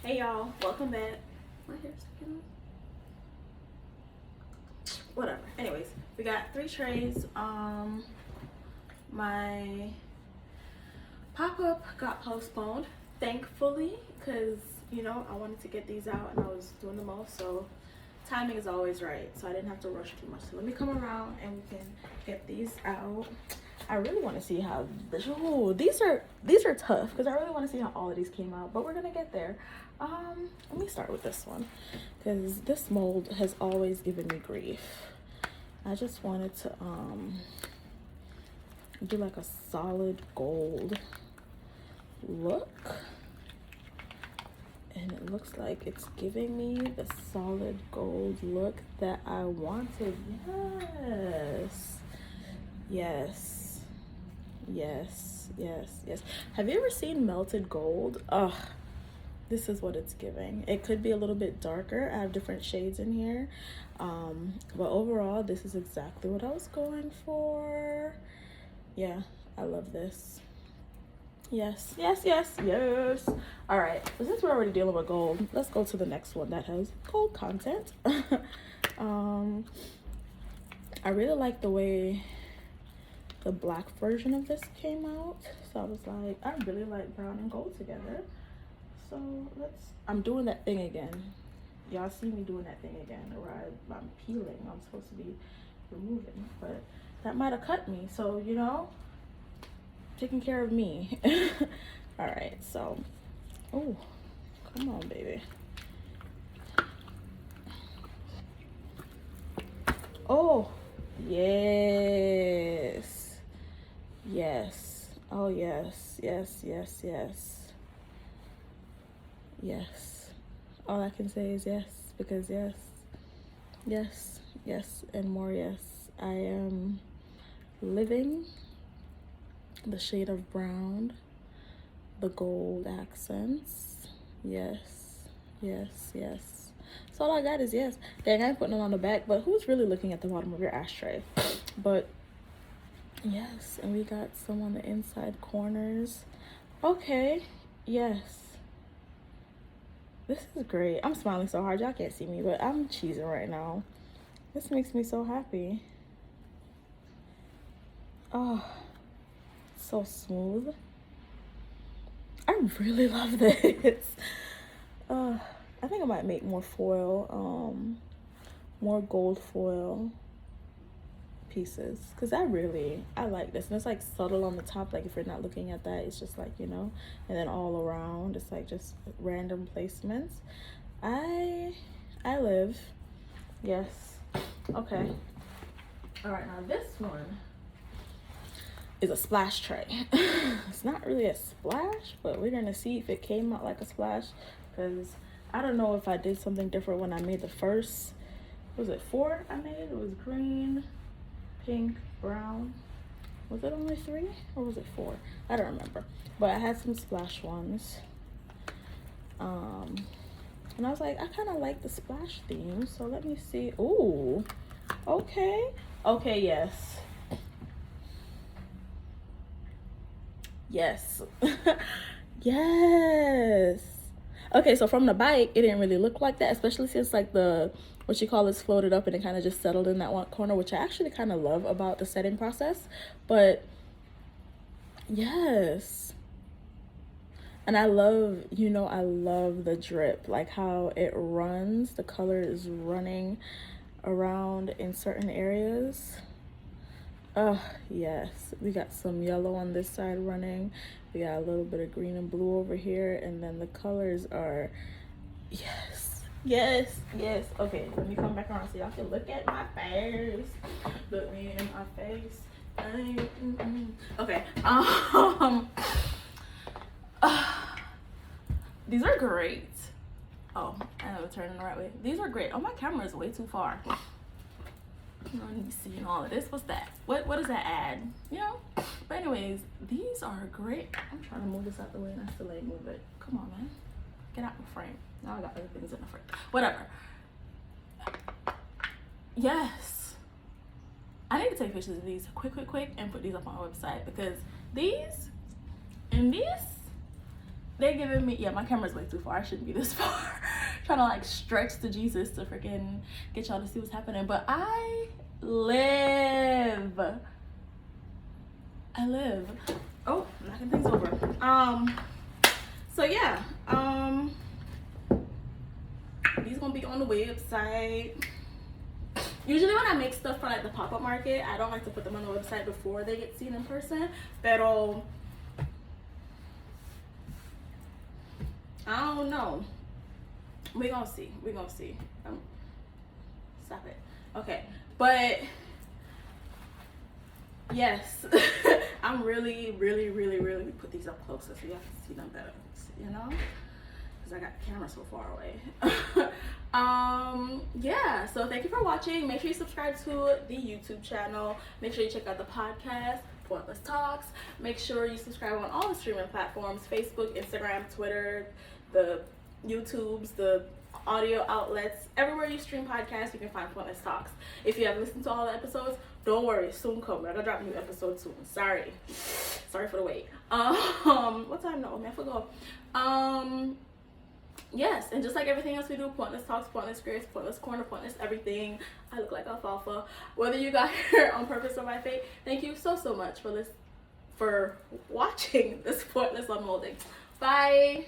Hey y'all, welcome back. My hair's sticking up. Whatever. Anyways, we got 3 trays. My pop-up got postponed, thankfully, because you know I wanted to get these out and I was doing the most, so timing is always right, so I didn't have to rush too much. So let me come around and we can get these out. I really want to see how these are tough because I really want to see how all of these came out, but we're gonna get there. Let me start with this one because this mold has always given me grief. I just wanted to do like a solid gold look, and it looks like it's giving me the solid gold look that I wanted. Yes, yes, yes, yes. Have you ever seen melted gold? Ugh, this is what it's giving. It could be a little bit darker. I have different shades in here, but overall this is exactly what I was going for. Yeah, I love this. Yes, yes, yes, yes. All right, so since we're already dealing with gold, let's go to the next one that has gold content. I really like the way the black version of this came out, so I was like, I really like brown and gold together. So I'm doing that thing again. Y'all see me doing that thing again, where I'm peeling. I'm supposed to be removing, but that might have cut me. So, you know, taking care of me. All right, so, oh, come on, baby. Oh, yes, yes, oh, yes, yes, yes, yes. Yes, all I can say is yes, because yes, yes, yes, and more yes. I am living the shade of brown, the gold accents. Yes, yes, yes. So all I got is yes. Dang, I'm putting it on the back, but who's really looking at the bottom of your ashtray? But yes, and we got some on the inside corners. Okay, yes. This is great. I'm smiling so hard. Y'all can't see me, but I'm cheesing right now. This makes me so happy. Oh, so smooth. I really love this. I think I might make more foil, more gold foil pieces, because I like this. And it's like subtle on the top, like if you're not looking at that, it's just like, you know, and then all around it's like just random placements. I live. Yes. Okay, all right, now this one is a splash tray. It's not really a splash, but we're gonna see if it came out like a splash, because I don't know if I did something different when I made the first, was it 4 I made? It was green, pink, brown. Was it only 3 or was it 4? I don't remember, but I had some splash ones, and I was like, I kind of like the splash theme, so let me see. Ooh, okay, yes, yes. Yes. Okay, so from the bike it didn't really look like that, especially since like the what you call this floated up and it kind of just settled in that one corner, which I actually kind of love about the setting process. But yes, and I love, you know, I love the drip, like how it runs, the color is running around in certain areas. Oh yes, we got some yellow on this side running, we got a little bit of green and blue over here, and then the colors are yes, yes, yes. Okay, let me come back around so y'all can look at my face. Look me in my face. Okay. These are great. Oh, I know, turning the right way. These are great. Oh, my camera is way too far. You don't need to see all of this. What's that? What does that add? You know? But anyways, these are great. I'm trying to move this out the way and I still ain't move it. Come on, man. Get out the frame. Now I got other things in the frame. Whatever. Yes. I need to take pictures of these quick and put these up on our website, because these and this, They giving me, yeah, my camera's way too far. I shouldn't be this far. Trying to like stretch to Jesus to freaking get y'all to see what's happening. But I live. Oh, knocking things over. So yeah, these gonna be on the website. Usually when I make stuff for like the pop-up market, I don't like to put them on the website before they get seen in person. Pero I don't know. We're gonna see. Stop it. Okay, but yes, I'm really put these up closer so you have to see them better, you know, because I got the camera so far away. Yeah, so thank you for watching. Make sure you subscribe to the YouTube channel. Make sure you check out the podcast, Pointless Talks. Make sure you subscribe on all the streaming platforms: Facebook, Instagram, Twitter, the YouTubes, the audio outlets. Everywhere you stream podcasts, you can find Pointless Talks. If you haven't listened to all the episodes, don't worry, soon come. We're gonna drop a new episode soon. Sorry for the wait. What time now? I forgot. Yes, and just like everything else we do, Pointless Talks, Pointless Grace, Pointless Corner, Pointless Everything. I look like alfalfa. Whether you got here on purpose or by fate, thank you so much for watching this Pointless Unmolding. Bye.